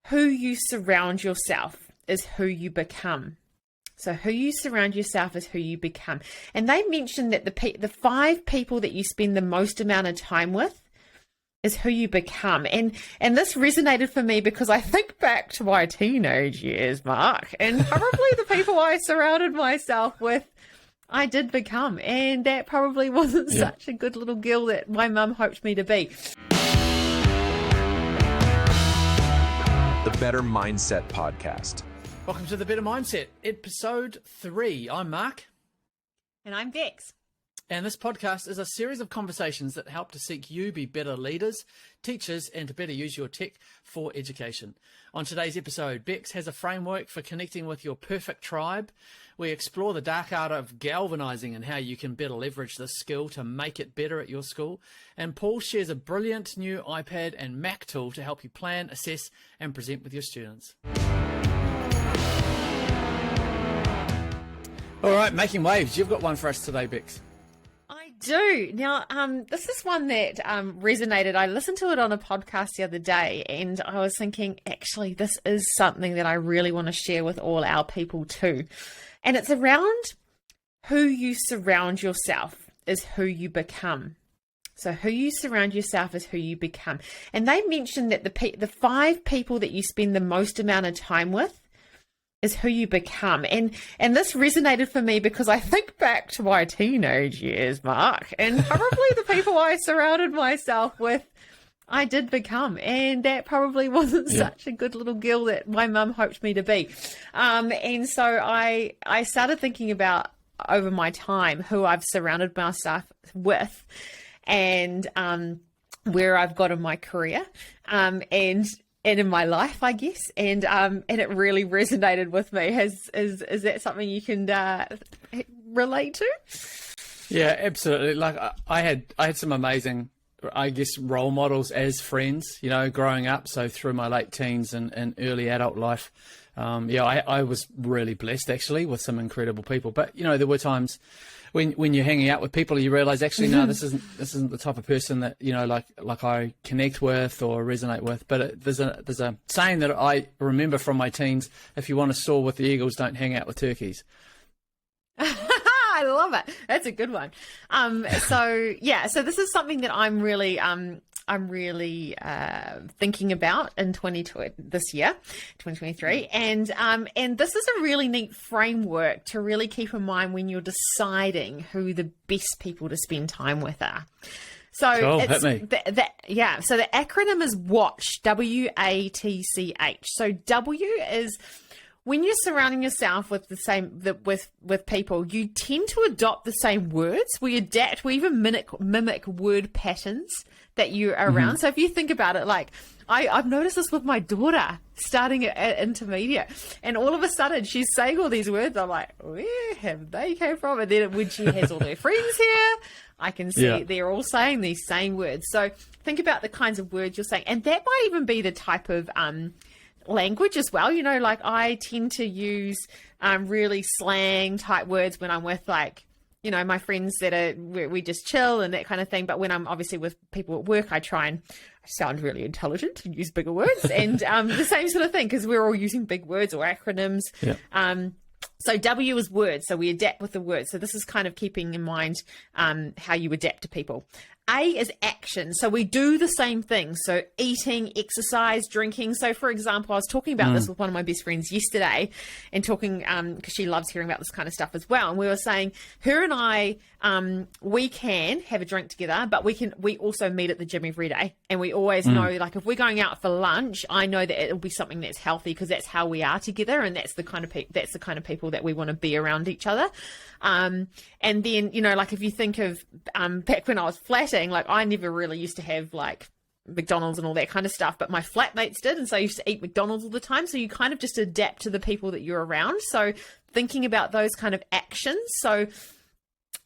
who you surround yourself is who you become. So who you surround yourself is who you become. And they mentioned that the 5 people that you spend the most amount of time with is who you become. And this resonated for me because I think back to my teenage years, Mark, and probably the people I surrounded myself with, I did become. And that probably wasn't such a good little girl that my mum hoped me to be. The Better Mindset Podcast. Welcome to The Better Mindset, episode 3. I'm Mark. And I'm Bex. And this podcast is a series of conversations that help to seek you be better leaders, teachers, and to better use your tech for education. On today's episode, Bex has a framework for connecting with your perfect tribe. We explore the dark art of galvanizing and how you can better leverage this skill to make it better at your school. And Paul shares a brilliant new iPad and Mac tool to help you plan, assess, and present with your students. All right, making waves. You've got one for us today, Bex. I do. Now, this is one that resonated. I listened to it on a podcast the other day, and I was thinking, actually, this is something that I really want to share with all our people too. And it's around who you surround yourself is who you become. So who you surround yourself is who you become. And they mentioned that the 5 people that you spend the most amount of time with is who you become. And this resonated for me because I think back to my teenage years, Mark, and probably the people I surrounded myself with, I did become. And that probably wasn't such a good little girl that my mum hoped me to be. And so I started thinking about over my time who I've surrounded myself with and where I've got in my career. And in my life, I guess, and it really resonated with me. Is that something you can relate to? Yeah, absolutely. Like I had some amazing, I guess, role models as friends, you know, growing up. So through my late teens and early adult life, I was really blessed actually with some incredible people. But you know, there were times when you're hanging out with people, you realize actually, no, this isn't the type of person that, you know, like I connect with or resonate with. But there's a saying that I remember from my teens: if you want to soar with the eagles, don't hang out with turkeys. I love it. That's a good one. So this is something that I'm really thinking about in 2023, and this is a really neat framework to really keep in mind when you're deciding who the best people to spend time with are. So cool, hit me. So the acronym is WATCH, WATCH. So W is when you're surrounding yourself with the same with people, you tend to adopt the same words. We adapt. We even mimic word patterns that you're around. So if you think about it, like I've noticed this with my daughter starting at intermediate, and all of a sudden she's saying all these words. I'm like, where have they come from? And then when she has all her friends here, I can see they're all saying these same words. So think about the kinds of words you're saying, and that might even be the type of language as well. You know, like I tend to use really slang type words when I'm with, like, you know, my friends that are, we just chill and that kind of thing. But when I'm obviously with people at work, I try and sound really intelligent and use bigger words and the same sort of thing, because we're all using big words or acronyms. So W is words, so we adapt with the words. So this is kind of keeping in mind how you adapt to people. A is action. So we do the same thing. So eating, exercise, drinking. So for example, I was talking about this with one of my best friends yesterday and talking, because she loves hearing about this kind of stuff as well. And we were saying, her and I, we can have a drink together, but we also meet at the gym every day. And we always know, like, if we're going out for lunch, I know that it'll be something that's healthy because that's how we are together. And that's the kind of people that we want to be around each other. And then, you know, like if you think of back when I was flatting, like I never really used to have like McDonald's and all that kind of stuff, but my flatmates did, and so I used to eat McDonald's all the time. So you kind of just adapt to the people that you're around. So thinking about those kind of actions, so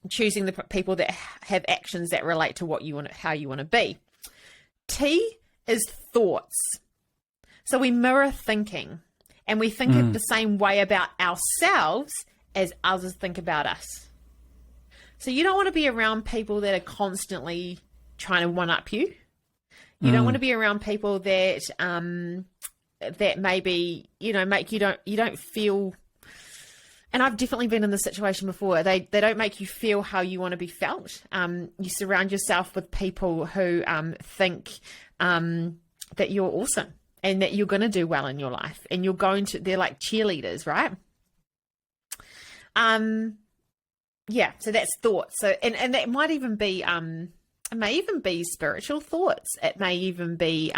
choosing the people that have actions that relate to what you want, how you want to be. T is thoughts. So we mirror thinking, and we think the same way about ourselves as others think about us. So you don't want to be around people that are constantly trying to one-up you. You don't want to be around people that that maybe, make you don't feel, and I've definitely been in this situation before. They don't make you feel how you want to be felt. You surround yourself with people who think that you're awesome and that you're going to do well in your life, and they're like cheerleaders, right? Yeah, so that's thoughts. So, and that might even be, it may even be spiritual thoughts. It may even be,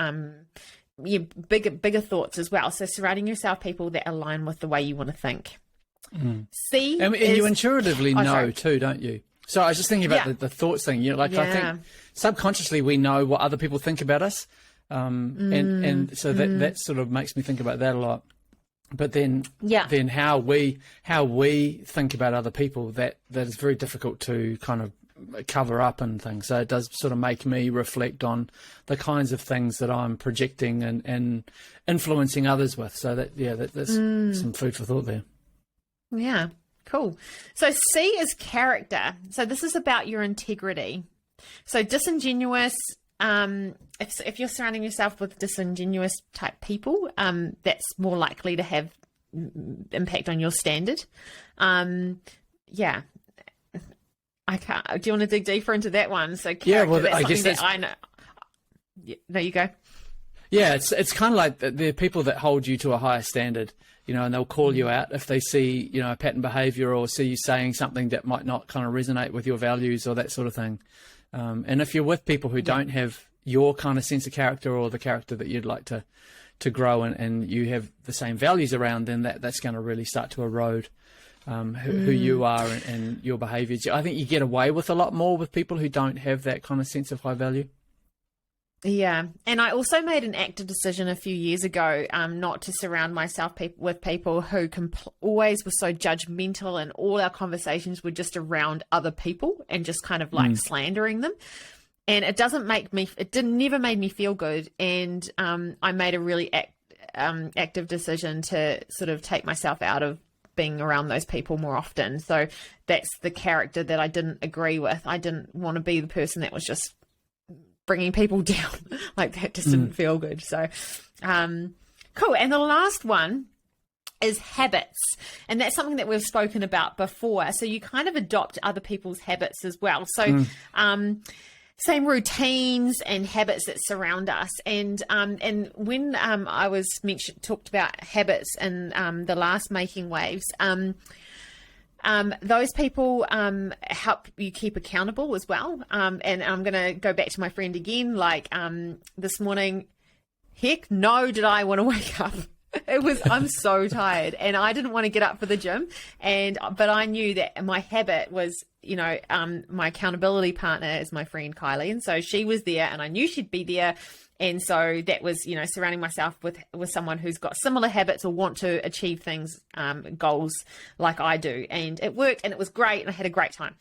bigger thoughts as well. So surrounding yourself people that align with the way you want to think. C, and you intuitively know too, don't you? So I was just thinking about the thoughts thing. I think subconsciously we know what other people think about us, and so that sort of makes me think about that a lot. But then how we think about other people, that is very difficult to kind of cover up and things. So it does sort of make me reflect on the kinds of things that I'm projecting and influencing others with. So that's some food for thought there. Yeah, cool. So C is character. So this is about your integrity. So disingenuous. If you're surrounding yourself with disingenuous type people, that's more likely to have impact on your standard. I can't. Do you want to dig deeper into that one? So character, I guess that I know. No, you go. Yeah, it's kind of like they're people that hold you to a higher standard, and they'll call you out if they see, a pattern behavior or see you saying something that might not kind of resonate with your values or that sort of thing. And if you're with people who don't have your kind of sense of character or the character that you'd like to grow and you have the same values around, then that's going to really start to erode who you are and your behaviours. I think you get away with a lot more with people who don't have that kind of sense of high value. Yeah, and I also made an active decision a few years ago not to surround myself with people who always were so judgmental, and all our conversations were just around other people and just kind of like slandering them. And it never made me feel good. And I made a really active decision to sort of take myself out of being around those people more often. So that's the character that I didn't agree with. I didn't want to be the person that was just bringing people down. Like that just didn't feel good. So cool. And the last one is habits, and that's something that we've spoken about before. So you kind of adopt other people's habits as well. So same routines and habits that surround us. And when I was talked about habits in the last Making Waves, those people help you keep accountable as well. And I'm going to go back to my friend again. Like this morning, heck no, did I want to wake up. I'm so tired, and I didn't want to get up for the gym. But I knew that my habit was, my accountability partner is my friend Kylie. And so she was there, and I knew she'd be there. And so that was, surrounding myself with someone who's got similar habits or want to achieve things, goals like I do. And it worked, and it was great, and I had a great time.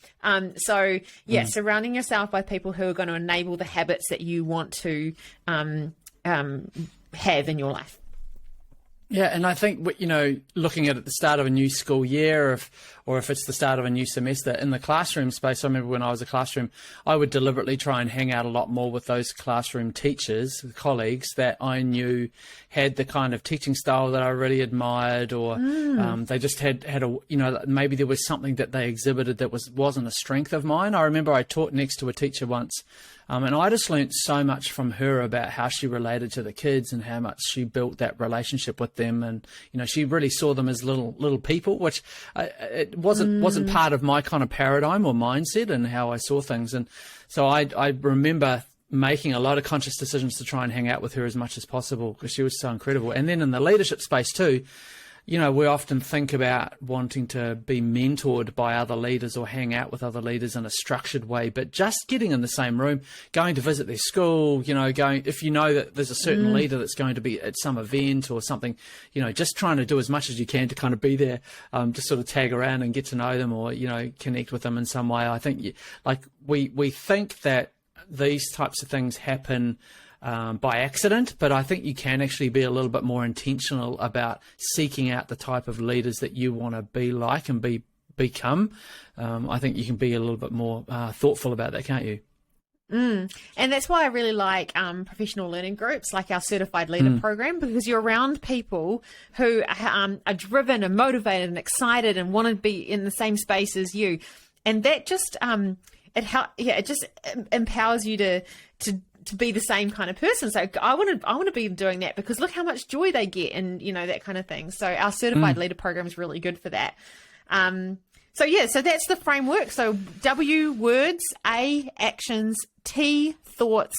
Surrounding yourself by people who are going to enable the habits that you want to have in your life. Yeah, and I think, looking at the start of a new school year, or if it's the start of a new semester in the classroom space, I remember when I was a classroom, I would deliberately try and hang out a lot more with those classroom teachers, colleagues that I knew had the kind of teaching style that I really admired, or they just had a, maybe there was something that they exhibited that wasn't a strength of mine. I remember I taught next to a teacher once, and I just learnt so much from her about how she related to the kids and how much she built that relationship with them. And, she really saw them as little people, which it wasn't part of my kind of paradigm or mindset and how I saw things. And so I remember making a lot of conscious decisions to try and hang out with her as much as possible because she was so incredible. And then in the leadership space too, we often think about wanting to be mentored by other leaders or hang out with other leaders in a structured way, but just getting in the same room, going to visit their school, if you know that there's a certain leader that's going to be at some event or something, just trying to do as much as you can to kind of be there, just sort of tag around and get to know them or, connect with them in some way. I think we think that these types of things happen by accident, but I think you can actually be a little bit more intentional about seeking out the type of leaders that you want to be like and become. I think you can be a little bit more thoughtful about that, can't you? And that's why I really like professional learning groups like our Certified Leader program, because you're around people who are driven and motivated and excited and want to be in the same space as you. And that just it just empowers you to be the same kind of person. So I want to be doing that, because look how much joy they get, and that kind of thing. So our Certified Leader program is really good for that. So that's the framework. So W, words; A, actions; T, thoughts;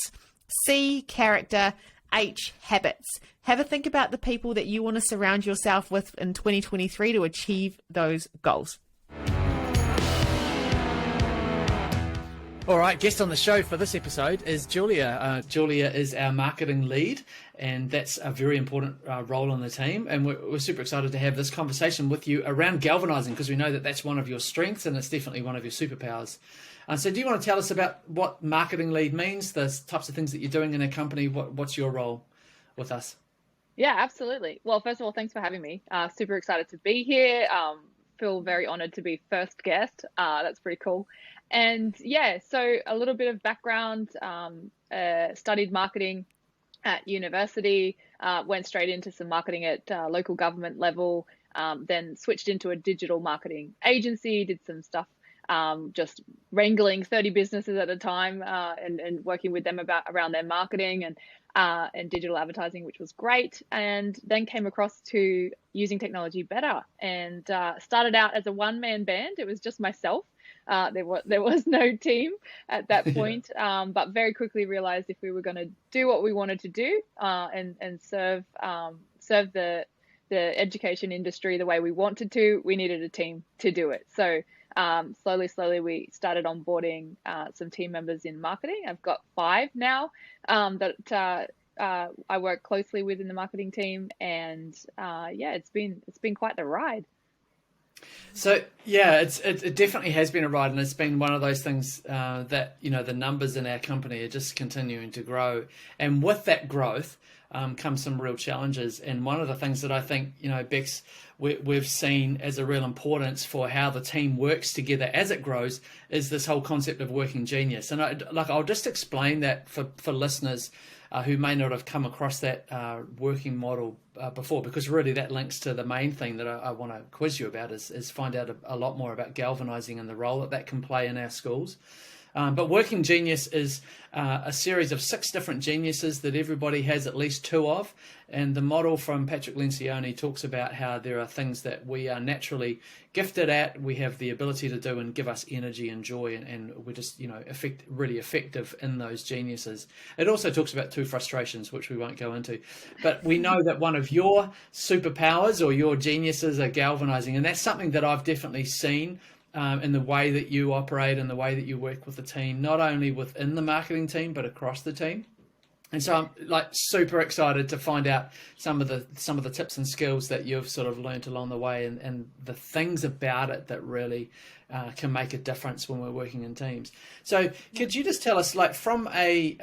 C, character; H, habits. Have a think about the people that you want to surround yourself with in 2023 to achieve those goals. All right, guest on the show for this episode is Julia. Julia is our marketing lead, and that's a very important role on the team. And we're super excited to have this conversation with you around galvanizing, because we know that that's one of your strengths and it's definitely one of your superpowers. So do you want to tell us about what marketing lead means, the types of things that you're doing in a company? What's your role with us? Yeah, absolutely. Well, first of all, thanks for having me. Super excited to be here. Feel very honored to be first guest. That's pretty cool. And yeah, so a little bit of background, studied marketing at university, went straight into some marketing at local government level, then switched into a digital marketing agency, did some stuff, just wrangling 30 businesses at a time, and working with them around their marketing and digital advertising, which was great. And then came across to using technology better, and started out as a one-man band. It was just myself. There was no team at that point, but very quickly realized if we were going to do what we wanted to do, and serve the education industry the way we wanted to, we needed a team to do it. So slowly we started onboarding some team members in marketing. I've got 5 now that I work closely with in the marketing team, and it's been quite the ride. So yeah, it definitely has been a ride, and it's been one of those things that the numbers in our company are just continuing to grow, and with that growth comes some real challenges. And one of the things that I think Bex, we've seen as a real importance for how the team works together as it grows is this whole concept of working genius. And I'll just explain that for listeners who may not have come across that working model before, because really that links to the main thing that I want to quiz you about is find out a lot more about galvanizing and the role that can play in our schools. But working genius is a series of 6 different geniuses that everybody has at least 2 of. And the model from Patrick Lencioni talks about how there are things that we are naturally gifted at, we have the ability to do and give us energy and joy, and we're just, really effective in those geniuses. It also talks about 2 frustrations, which we won't go into. But we know that one of your superpowers or your geniuses are galvanizing, and that's something that I've definitely seen in the way that you operate and the way that you work with the team, not only within the marketing team, but across the team. And so I'm super excited to find out some of the tips and skills that you've sort of learned along the way, and the things about it that really can make a difference when we're working in teams. So could you just tell us, from a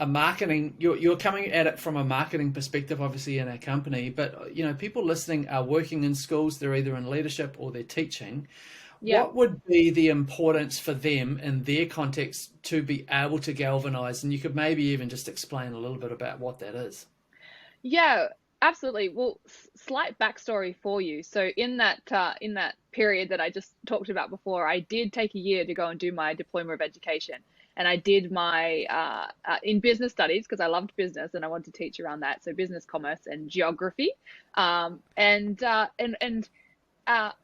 marketing, you're coming at it from a marketing perspective, obviously in our company, but people listening are working in schools, they're either in leadership or they're teaching. Yeah. What would be the importance for them in their context to be able to galvanize? And you could maybe even just explain a little bit about what that is. Yeah, absolutely. Well, slight backstory for you. So in that period that I just talked about before, I did take a year to go and do my diploma of education. And I did my in business studies, because I loved business and I wanted to teach around that. So business, commerce, and geography.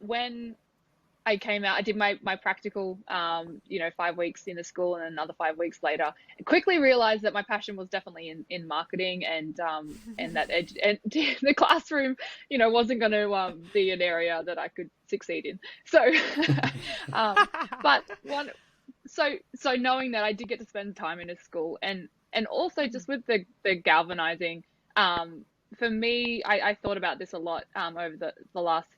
When I came out, I did my practical, 5 weeks in the school and another 5 weeks later. I quickly realized that my passion was definitely in marketing, and that the classroom, wasn't going to be an area that I could succeed in. So, so knowing that, I did get to spend time in a school, and also just with the galvanizing, for me, I thought about this a lot over the last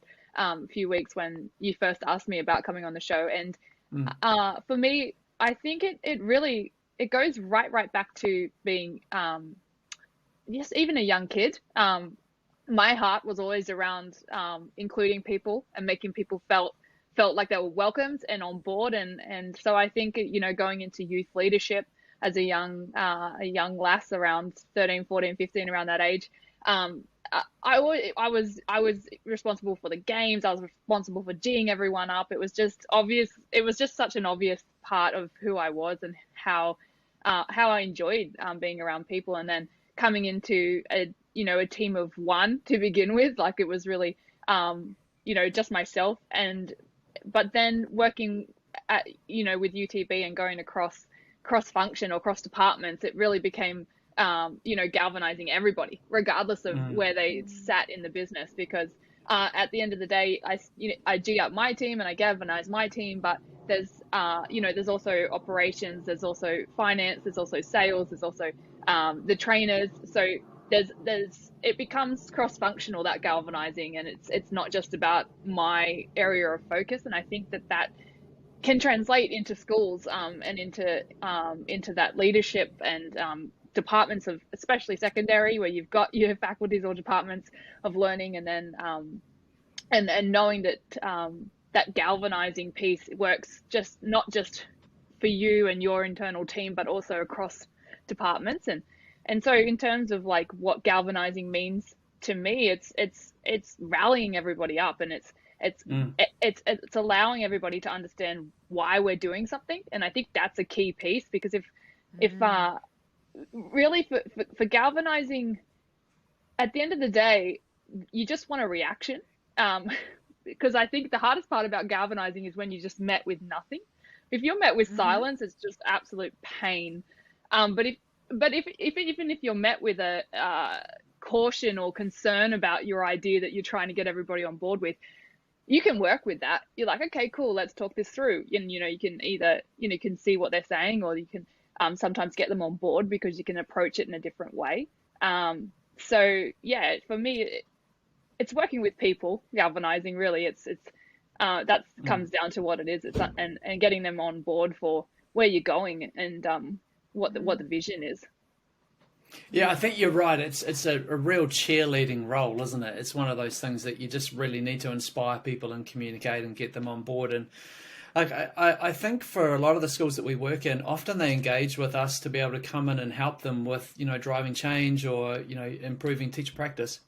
few weeks when you first asked me about coming on the show. And for me, I think it goes right back to being even a young kid. My heart was always around including people and making people felt like they were welcomed and on board. And so I think, going into youth leadership, as a young lass around 13, 14, 15, around that age. I was responsible for the games. I was responsible for G'ing everyone up. It was just obvious. It was just such an obvious part of who I was and how I enjoyed being around people. And then coming into a team of one to begin with, like it was really just myself. But then working at with UTB and going across cross function or cross departments, it really became galvanizing everybody, regardless of where they sat in the business, because at the end of the day, I G up my team and I galvanize my team, but there's also operations, there's also finance, there's also sales, there's also the trainers. So it becomes cross-functional, that galvanizing, and it's not just about my area of focus. And I think that can translate into schools and into that leadership and departments of, especially secondary, where you've got your faculties or departments of learning, and then and knowing that that galvanizing piece works not just for you and your internal team, but also across departments. And so in terms of like what galvanizing means to me, it's rallying everybody up, and it's allowing everybody to understand why we're doing something. And I think that's a key piece, because if really for galvanizing, at the end of the day, you just want a reaction. Because I think the hardest part about galvanizing is when you just met with nothing. If you're met with silence, it's just absolute pain. But even if you're met with a caution or concern about your idea that you're trying to get everybody on board with, you can work with that. You're like, okay, cool, let's talk this through. And you can either can see what they're saying, or you can sometimes get them on board because you can approach it in a different way. So yeah, for me, it's working with people, galvanizing. Really, it's that comes down to what it is. It's and getting them on board for where you're going and what the vision is. Yeah, I think you're right. It's a real cheerleading role, isn't it? It's one of those things that you just really need to inspire people and communicate and get them on board. And I think for a lot of the schools that we work in, often they engage with us to be able to come in and help them with, driving change or, improving teacher practice.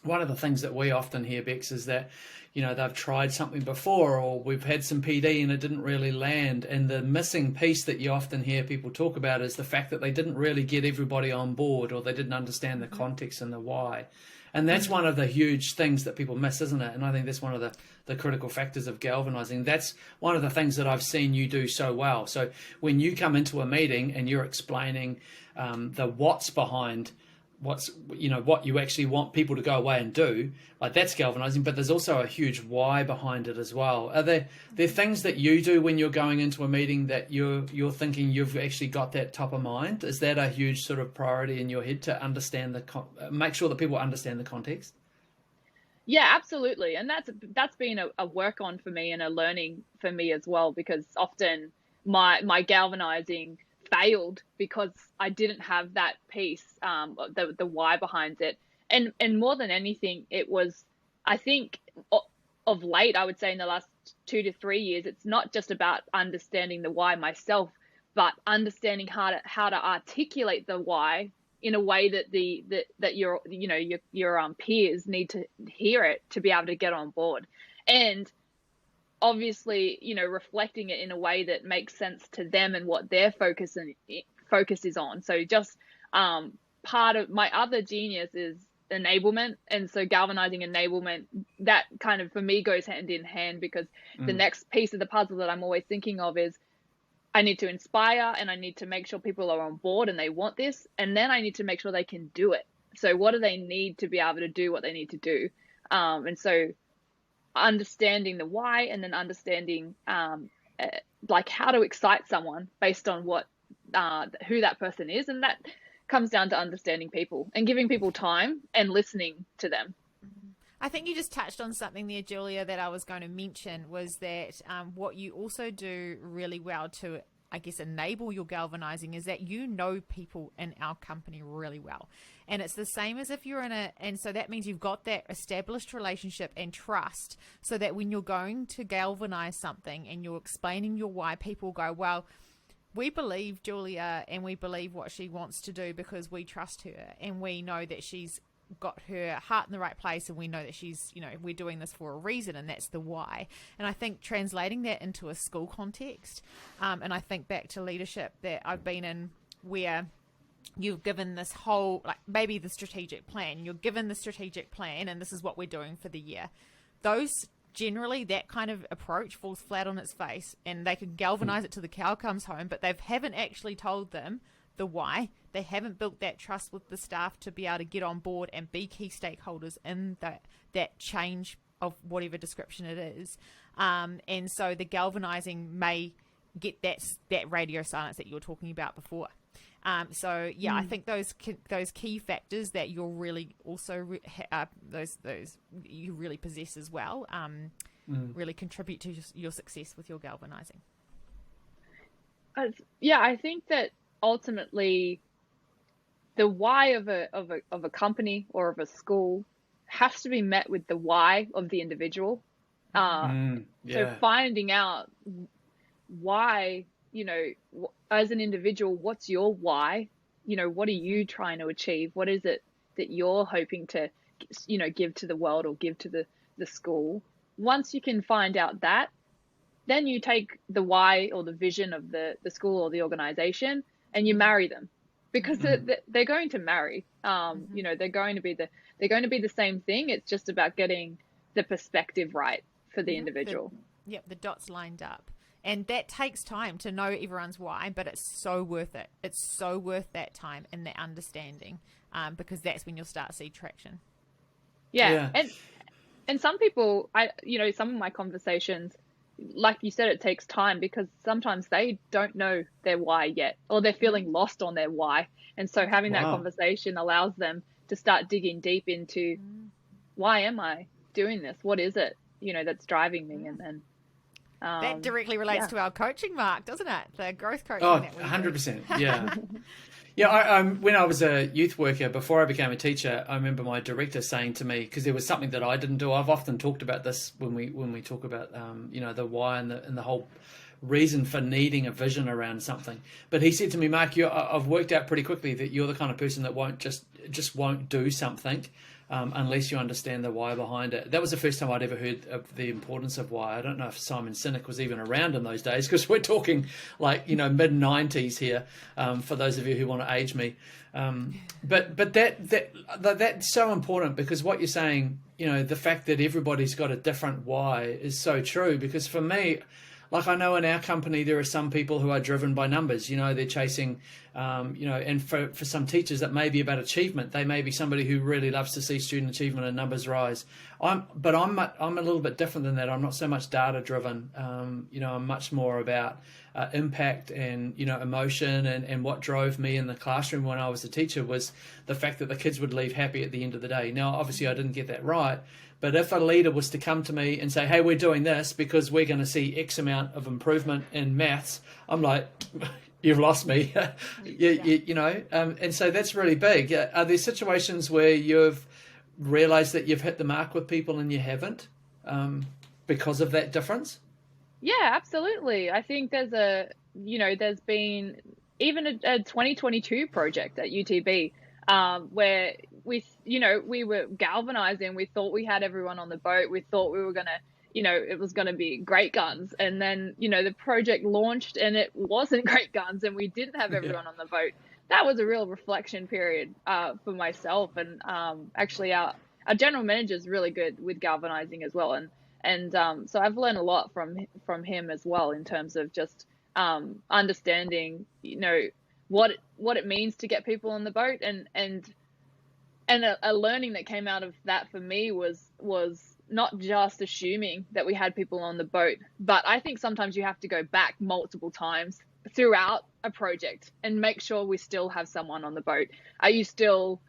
One of the things that we often hear, Bex, is that, they've tried something before, or we've had some PD and it didn't really land. And the missing piece that you often hear people talk about is the fact that they didn't really get everybody on board, or they didn't understand the context and the why. And that's one of the huge things that people miss, isn't it? And I think that's one of the critical factors of galvanizing. That's one of the things that I've seen you do so well. So when you come into a meeting and you're explaining the what's behind what you actually want people to go away and do, like, that's galvanizing. But there's also a huge why behind it as well. Are there things that you do when you're going into a meeting that you're thinking you've actually got that top of mind? Is that a huge sort of priority in your head to understand make sure that people understand the context? Yeah, absolutely. And that's been a work on for me and a learning for me as well, because often my galvanizing failed because I didn't have that piece, the why behind it. And more than anything, it was, I think, of late, I would say in the last 2 to 3 years, it's not just about understanding the why myself, but understanding how to articulate the why in a way that your peers need to hear it to be able to get on board. And obviously, reflecting it in a way that makes sense to them and what their focus is on. So just part of my other genius is enablement. And so galvanizing enablement, that kind of for me goes hand in hand, because the next piece of the puzzle that I'm always thinking of is I need to inspire, and I need to make sure people are on board and they want this. And then I need to make sure they can do it. So what do they need to be able to do what they need to do? And so understanding the why, and then understanding like how to excite someone based on what who that person is. And that comes down to understanding people and giving people time and listening to them. I think you just touched on something there, Julia, that I was going to mention, was that what you also do really well to, I guess, enable your galvanizing is that people in our company really well. And it's the same as if you're and so that means you've got that established relationship and trust, so that when you're going to galvanize something and you're explaining your why, people go, well, we believe Julia and we believe what she wants to do because we trust her and we know that she's got her heart in the right place, and we know that she's, we're doing this for a reason, and that's the why. And I think translating that into a school context, and I think back to leadership that I've been in where you've given this whole, like maybe the strategic plan, you're given the strategic plan and this is what we're doing for the year. Those generally, that kind of approach falls flat on its face, and they can galvanize it till the cow comes home, but they haven't actually told them the why. They haven't built that trust with the staff to be able to get on board and be key stakeholders in that change of whatever description it is. And so the galvanizing may get that radio silence that you were talking about before. I think those key factors that you're really also those you really possess as well really contribute to your success with your galvanizing. I think that ultimately the why of a company or of a school has to be met with the why of the individual. So finding out why, as an individual, what's your why? What are you trying to achieve? What is it that you're hoping to, give to the world or give to the school? Once you can find out that, then you take the why or the vision of the school or the organization and you marry them, because they're going to marry. They're going to be the same thing. It's just about getting the perspective right for the individual. The dots lined up. And that takes time to know everyone's why, but it's so worth it. It's so worth that time and that understanding, because that's when you'll start to see traction. Yeah. And some people, some of my conversations, like you said, it takes time because sometimes they don't know their why yet, or they're feeling lost on their why. And so having that conversation allows them to start digging deep into why am I doing this? What is it, that's driving me? And then that directly relates to our coaching, Mark, doesn't it? The growth coaching. Oh, 100%. Yeah. Yeah, when I was a youth worker, before I became a teacher, I remember my director saying to me, because there was something that I didn't do. I've often talked about this when we talk about, the why and the whole reason for needing a vision around something. But he said to me, Mark, I've worked out pretty quickly that you're the kind of person that won't just won't do something unless you understand the why behind it. That was the first time I'd ever heard of the importance of why. I don't know if Simon Sinek was even around in those days, because we're talking mid-90s here, for those of you who want to age me. But that's so important, because what you're saying, the fact that everybody's got a different why is so true. Because for me, like, I know in our company there are some people who are driven by numbers. They're chasing, and for some teachers that may be about achievement. They may be somebody who really loves to see student achievement and numbers rise. I'm a little bit different than that. I'm not so much data driven. I'm much more about impact and emotion, and what drove me in the classroom when I was a teacher was the fact that the kids would leave happy at the end of the day. Now, obviously, I didn't get that right. But if a leader was to come to me and say, hey, we're doing this because we're going to see X amount of improvement in maths, I'm like, you've lost me. And so that's really big. Are there situations where you've realized that you've hit the mark with people and you haven't because of that difference? Yeah, absolutely. I think there's been even a 2022 project at UTB where we were galvanizing. We thought we had everyone on the boat. We thought we were going to, it was going to be great guns. And then, the project launched and it wasn't great guns and we didn't have everyone on the boat. That was a real reflection period for myself. And actually our general manager is really good with galvanizing as well. And so I've learned a lot from him as well in terms of just understanding, what it means to get people on the boat. And a learning that came out of that for me was not just assuming that we had people on the boat, but I think sometimes you have to go back multiple times throughout a project and make sure we still have someone on the boat. Are you still,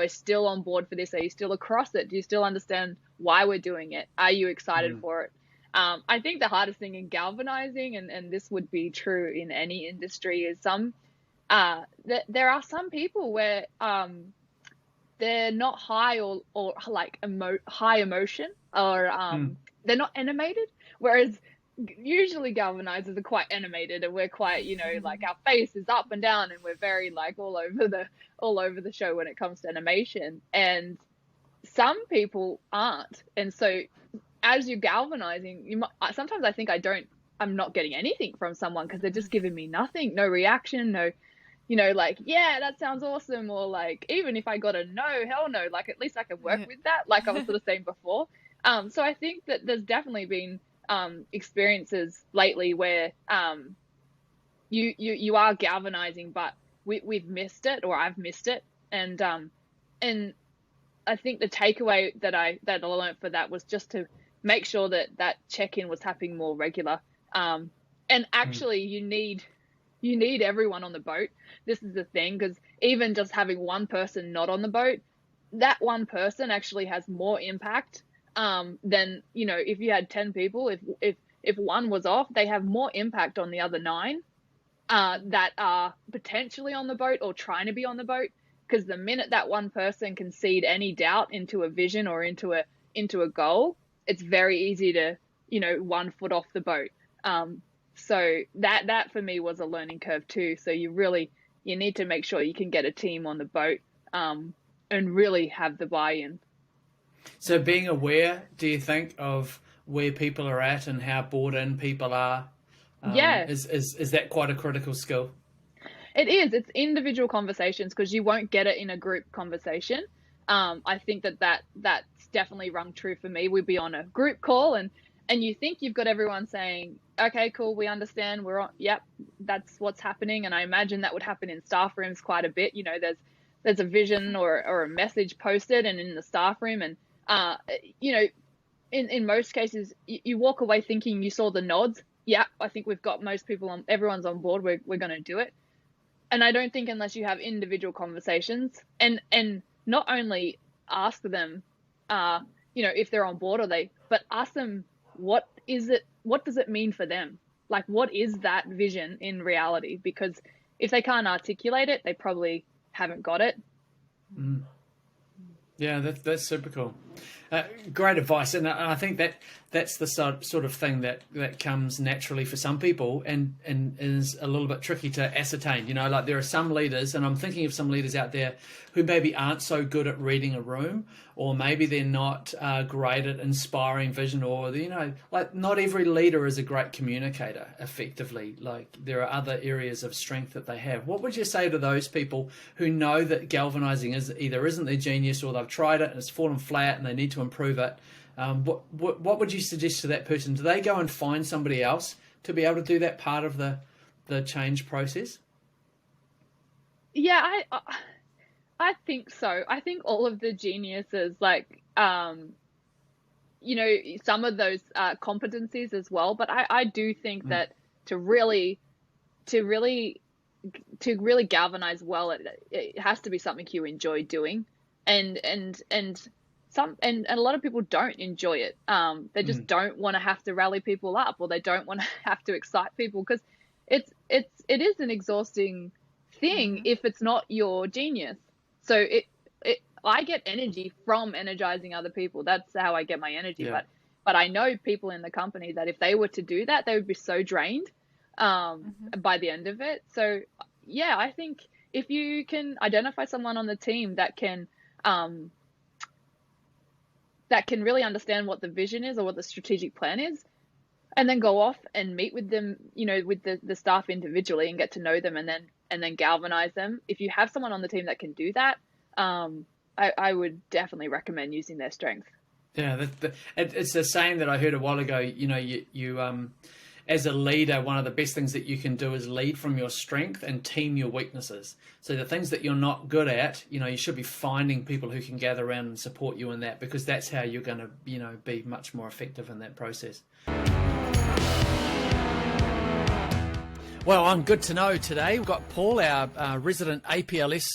still on board for this? Are you still across it? Do you still understand why we're doing it? Are you excited for it? I think the hardest thing in galvanizing, and this would be true in any industry, is there are some people where they're not high or like high emotion, or they're not animated. Whereas usually galvanizers are quite animated, and we're quite, like our face is up and down, and we're very like all over the show when it comes to animation. And some people aren't. And so as you're galvanizing, sometimes I think I'm not getting anything from someone because they're just giving me nothing, no reaction, no, like, yeah, that sounds awesome. Or like, even if I got a no, hell no, like at least I can work with that. Like I was sort of saying before. So I think that there's definitely been experiences lately where you are galvanizing, but we've missed it, or I've missed it. And I think the takeaway that I learned for that was just to make sure that check-in was happening more regular. And actually you need everyone on the boat. This is the thing, because even just having one person not on the boat, that one person actually has more impact than, if you had 10 people. If one was off, they have more impact on the other 9 that are potentially on the boat or trying to be on the boat. Because the minute that one person can seed any doubt into a vision or into a goal, it's very easy to, 1 foot off the boat. So that for me was a learning curve too. So you need to make sure you can get a team on the boat and really have the buy-in. So being aware, do you think, of where people are at and how bought in people are? Is that quite a critical skill? It is. It's individual conversations, because you won't get it in a group conversation. I think that's definitely rung true for me. We'd be on a group call and you think you've got everyone saying, okay, cool, we understand, we're on, yep, that's what's happening. And I imagine that would happen in staff rooms quite a bit. There's a vision or a message posted and in the staff room. And, in most cases, you walk away thinking you saw the nods. Yeah, I think we've got most people on, everyone's on board. We're going to do it. And I don't think unless you have individual conversations and not only ask them, if they're on board but ask them, what does it mean for them? Like, what is that vision in reality? Because if they can't articulate it, they probably haven't got it. Mm. Yeah, that's super cool. Great advice, and I think that's the sort of thing that comes naturally for some people, and is a little bit tricky to ascertain. Like there are some leaders, and I'm thinking of some leaders out there who maybe aren't so good at reading a room, or maybe they're not great at inspiring vision, or like not every leader is a great communicator effectively. Like there are other areas of strength that they have. What would you say to those people who know that galvanizing isn't their genius, or they've tried it and it's fallen flat and they need to improve it? What would you suggest to that person? Do they go and find somebody else to be able to do that part of the change process? Yeah, I think so. I think all of the geniuses, like, some of those competencies as well. But I do think that to really galvanize well, it has to be something you enjoy doing, and a lot of people don't enjoy it. They just don't want to have to rally people up, or they don't want to have to excite people, because it is an exhausting thing if it's not your genius. So I get energy from energizing other people. That's how I get my energy. Yeah. But I know people in the company that if they were to do that, they would be so drained by the end of it. So yeah, I think if you can identify someone on the team that can really understand what the vision is or what the strategic plan is, and then go off and meet with them, with the staff individually, and get to know them, and then galvanize them. If you have someone on the team that can do that, I would definitely recommend using their strength. Yeah, it's a saying that I heard a while ago. You as a leader, one of the best things that you can do is lead from your strength and team your weaknesses. So the things that you're not good at, you should be finding people who can gather around and support you in that, because that's how you're going to, be much more effective in that process. Well, I'm good to know today. We've got Paul, our resident APLS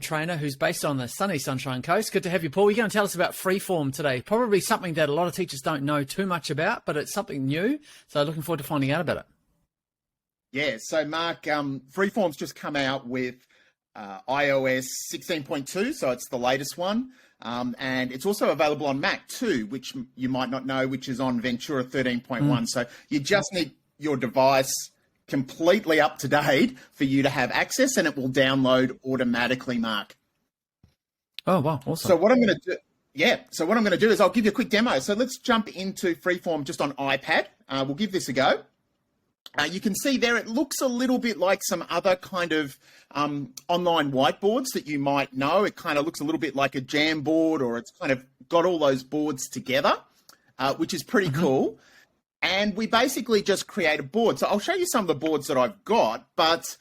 trainer, who's based on the sunny Sunshine Coast. Good to have you, Paul. You're going to tell us about Freeform today. Probably something that a lot of teachers don't know too much about, but it's something new. So looking forward to finding out about it. Yeah, so Mark, Freeform's just come out with iOS 16.2, so it's the latest one. And it's also available on Mac too, which you might not know, which is on Ventura 13.1. So you just need your device completely up to date for you to have access, and it will download automatically, Mark. Oh, wow. Awesome. So what I'm going to do, so what I'm going to do is I'll give you a quick demo. So let's jump into Freeform just on iPad. We'll give this a go. You can see there it looks a little bit like some other kind of online whiteboards that you might know. It kind of looks a little bit like a Jamboard, or it's kind of got all those boards together, which is pretty cool. And we basically just create a board. So I'll show you some of the boards that I've got, but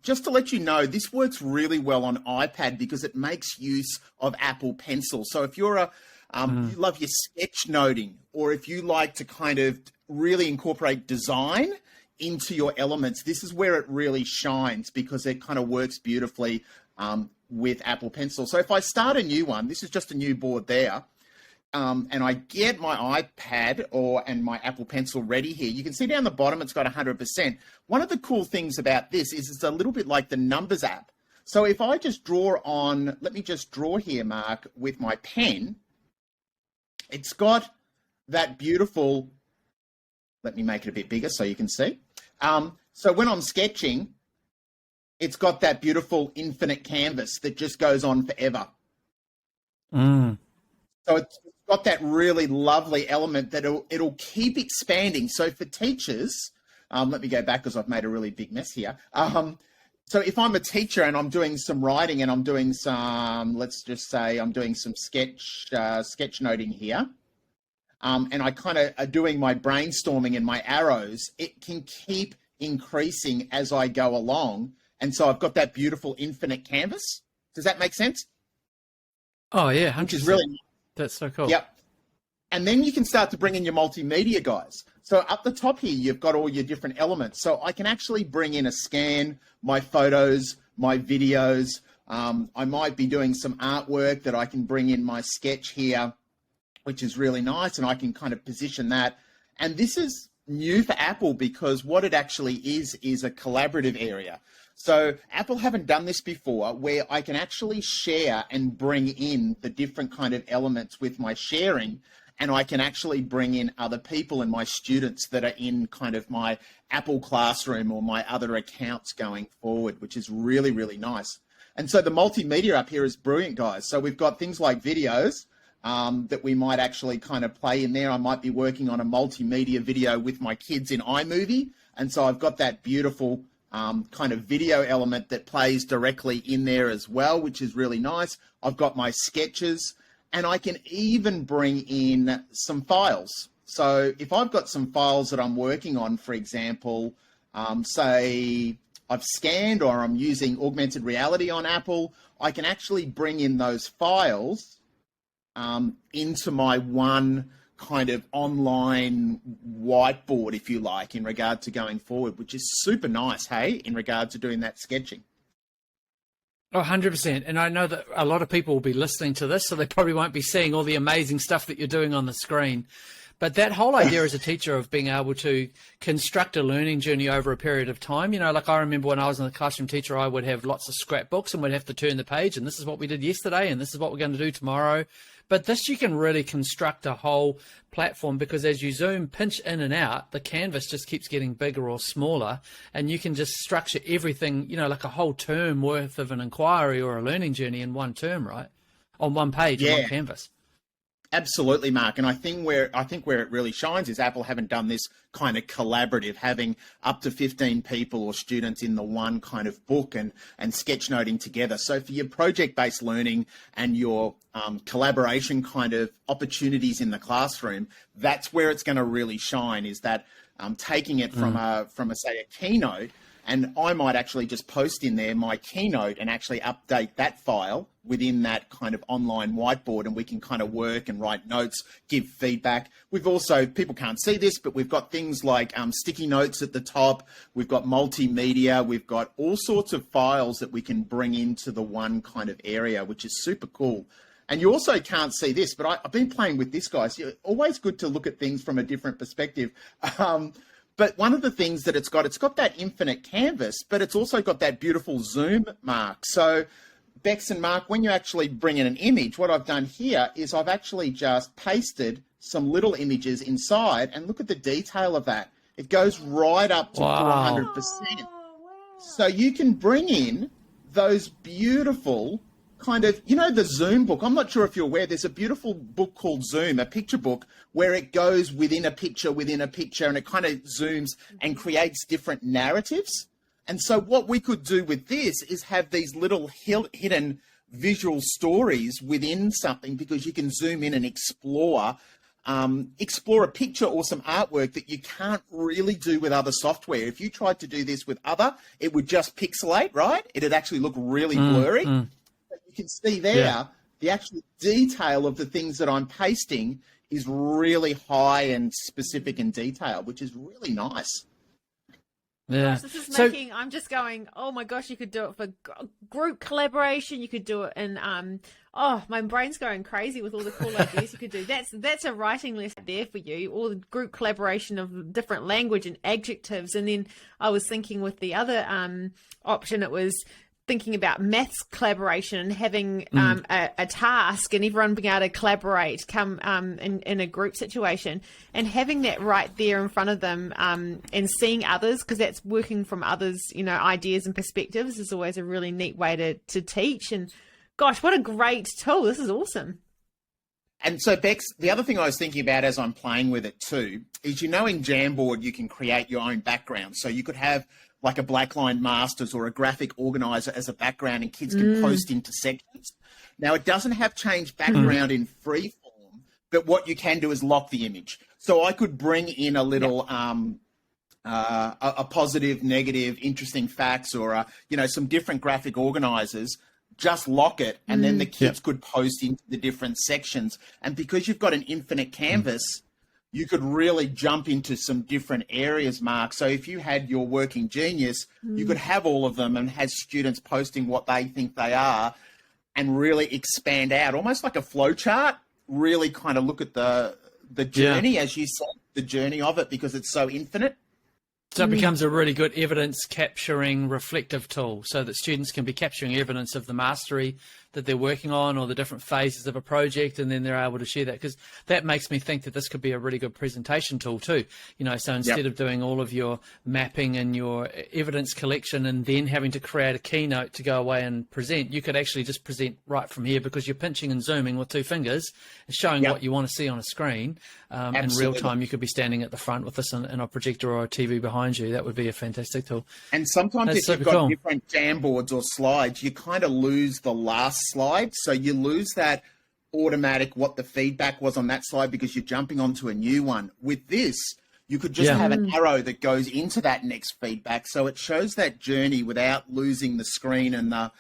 just to let you know, this works really well on iPad because it makes use of Apple Pencil. So if you're you love your sketchnoting, or if you like to kind of really incorporate design into your elements, this is where it really shines because it kind of works beautifully with Apple Pencil. So if I start a new one, this is just a new board there, and I get my iPad and my Apple Pencil ready here, you can see down the bottom it's got 100%. One of the cool things about this is it's a little bit like the Numbers app. So if I just draw on, let me just draw here, Mark, with my pen, it's got that beautiful, let me make it a bit bigger so you can see. So when I'm sketching, it's got that beautiful infinite canvas that just goes on forever. So it's got that really lovely element that it'll keep expanding. So for teachers, let me go back because I've made a really big mess here. So if I'm a teacher and I'm doing some writing and I'm doing some, let's just say I'm doing some sketchnoting here, and I kind of are doing my brainstorming and my arrows, it can keep increasing as I go along. And so I've got that beautiful infinite canvas. Does that make sense? Oh, yeah. 100%. Which is really, that's so cool. Yep. And then you can start to bring in your multimedia, guys. So up the top here, you've got all your different elements. So I can actually bring in a scan, my photos, my videos. I might be doing some artwork that I can bring in my sketch here, which is really nice. And I can kind of position that. And this is new for Apple because what it actually is a collaborative area. So Apple haven't done this before, where I can actually share and bring in the different kind of elements with my sharing, and I can actually bring in other people and my students that are in kind of my Apple Classroom or my other accounts going forward, which is really, really nice. And so the multimedia up here is brilliant, guys. So we've got things like videos that we might actually kind of play in there. I might be working on a multimedia video with my kids in iMovie, and so I've got that beautiful kind of video element that plays directly in there as well, which is really nice. I've got my sketches, and I can even bring in some files. So if I've got some files that I'm working on, for example, say I've scanned or I'm using augmented reality on Apple, I can actually bring in those files into my one kind of online whiteboard, if you like, in regard to going forward, which is super nice, hey, in regard to doing that sketching. Oh, 100%. And I know that a lot of people will be listening to this, so they probably won't be seeing all the amazing stuff that you're doing on the screen. But that whole idea as a teacher of being able to construct a learning journey over a period of time, you know, like I remember when I was in the classroom teacher, I would have lots of scrapbooks and we'd have to turn the page and this is what we did yesterday and this is what we're going to do tomorrow. But this, you can really construct a whole platform because as you pinch in and out, the canvas just keeps getting bigger or smaller, and you can just structure everything, you know, like a whole term worth of an inquiry or a learning journey in one term, right? On one page, on one canvas. Absolutely, Mark. And I think where it really shines is Apple haven't done this kind of collaborative, having up to 15 people or students in the one kind of book and sketchnoting together. So for your project-based learning and your collaboration kind of opportunities in the classroom, that's where it's going to really shine, is that taking it from say a keynote, and I might actually just post in there my keynote and actually update that file within that kind of online whiteboard, and we can kind of work and write notes, give feedback. We've also, people can't see this, but we've got things like sticky notes at the top. We've got multimedia. We've got all sorts of files that we can bring into the one kind of area, which is super cool. And you also can't see this, but I've been playing with this, guys. It's always good to look at things from a different perspective. But one of the things that it's got that infinite canvas, but it's also got that beautiful zoom, Mark. So Bex and Mark, when you actually bring in an image, what I've done here is I've actually just pasted some little images inside, and look at the detail of that. It goes right up to 400%. So you can bring in those beautiful kind of, you know, the Zoom book. I'm not sure if you're aware, there's a beautiful book called Zoom, a picture book, where it goes within a picture, and it kind of zooms and creates different narratives. And so what we could do with this is have these little hidden visual stories within something, because you can zoom in and explore a picture or some artwork that you can't really do with other software. If you tried to do this with other, it would just pixelate, right? It'd actually look really blurry. But you can see there, the actual detail of the things that I'm pasting is really high and specific in detail, which is really nice. Yeah. Gosh, this is making, I'm just going, oh my gosh, you could do it for group collaboration. You could do it in, oh, my brain's going crazy with all the cool ideas you could do. That's a writing lesson there for you, all the group collaboration of different language and adjectives. And then I was thinking with the other option, it was thinking about maths collaboration and having a task and everyone being able to collaborate in a group situation, and having that right there in front of them and seeing others, because that's working from others, you know, ideas and perspectives is always a really neat way to teach. And gosh, what a great tool. This is awesome. And so, Bex, the other thing I was thinking about as I'm playing with it too is, you know, in Jamboard, you can create your own background. So you could have like a Blackline Masters or a graphic organizer as a background, and kids can post into sections. Now, it doesn't have change background in Freeform, but what you can do is lock the image. So I could bring in a little a positive, negative, interesting facts, or you know, some different graphic organizers. Just lock it, and then the kids could post into the different sections. And because you've got an infinite canvas, you could really jump into some different areas, Mark. So if you had your working genius, you could have all of them and have students posting what they think they are, and really expand out, almost like a flow chart, really kind of look at the journey, as you said, the journey of it, because it's so infinite. So it becomes a really good evidence capturing reflective tool, so that students can be capturing evidence of the mastery that they're working on, or the different phases of a project, and then they're able to share that. Because that makes me think that this could be a really good presentation tool too. You know, so instead of doing all of your mapping and your evidence collection and then having to create a keynote to go away and present, you could actually just present right from here, because you're pinching and zooming with two fingers and showing what you want to see on a screen. In real time, you could be standing at the front with this in a projector or a TV behind you. That would be a fantastic tool. And sometimes if you've got different Jamboards or slides, you kind of lose the last slide. So you lose that automatic, what the feedback was on that slide, because you're jumping onto a new one. With this, you could just have an arrow that goes into that next feedback. So it shows that journey without losing the screen and the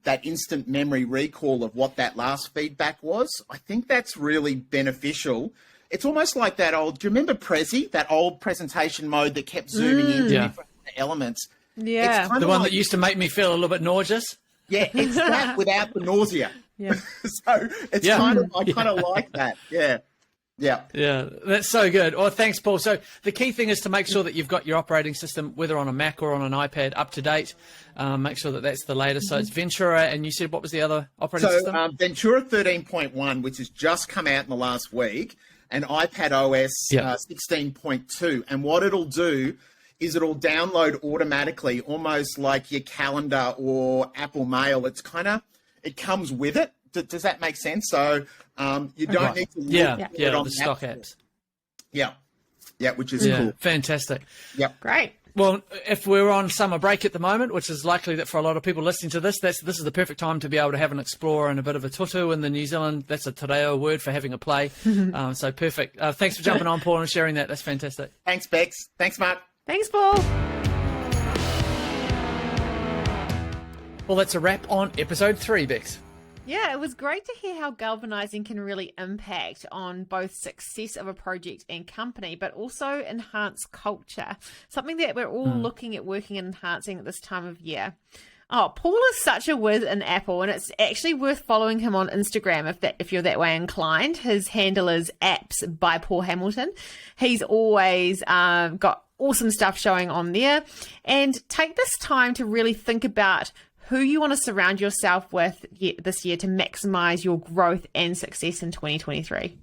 that instant memory recall of what that last feedback was. I think that's really beneficial. It's almost like that old, do you remember Prezi, that old presentation mode that kept zooming into different elements? Yeah. It's the one that used to make me feel a little bit nauseous. Yeah, it's that without the nausea. Yeah. So it's kind of, I kind of like that. Yeah. Yeah. Yeah, that's so good. Well, thanks, Paul. So the key thing is to make sure that you've got your operating system, whether on a Mac or on an iPad, up to date. Make sure that that's the latest. So it's Ventura, and you said what was the other operating system? So Ventura 13.1, which has just come out in the last week, and iPad OS 16.2. And what it'll do is it'll download automatically, almost like your calendar or Apple Mail. It's kind of, it comes with it. Does that make sense? So you don't need to look for it on the stock apps. Yeah, which is cool. Fantastic. Yeah, Great. Well, if we're on summer break at the moment, which is likely that for a lot of people listening to this, this is the perfect time to be able to have an explore and a bit of a tutu in the New Zealand. That's a te reo word for having a play. So perfect. Thanks for jumping on, Paul, and sharing that. That's fantastic. Thanks, Bex. Thanks, Mark. Thanks, Paul. Well, that's a wrap on episode 3, Bex. Yeah, it was great to hear how galvanizing can really impact on both success of a project and company, but also enhance culture, something that we're all looking at working and enhancing at this time of year. Oh, Paul is such a whiz in Apple, and it's actually worth following him on Instagram if you're that way inclined. His handle is apps by Paul Hamilton. He's always got awesome stuff showing on there. And take this time to really think about who you want to surround yourself with this year to maximize your growth and success in 2023.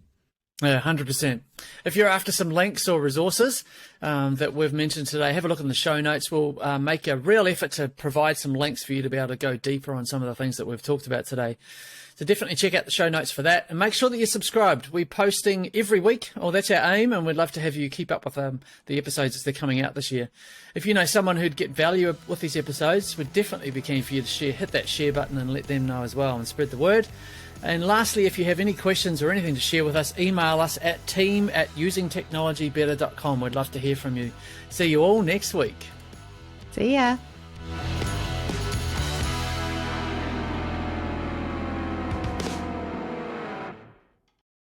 Yeah, 100%. If you're after some links or resources that we've mentioned today, have a look in the show notes. We'll make a real effort to provide some links for you to be able to go deeper on some of the things that we've talked about today. So definitely check out the show notes for that, and make sure that you're subscribed. We're posting every week, or that's our aim, and we'd love to have you keep up with the episodes as they're coming out this year. If you know someone who'd get value with these episodes, we'd definitely be keen for you to share. Hit that share button and let them know as well, and spread the word. And lastly, if you have any questions or anything to share with us, email us at team@usingtechnologybetter.com. We'd love to hear from you. See you all next week. See ya.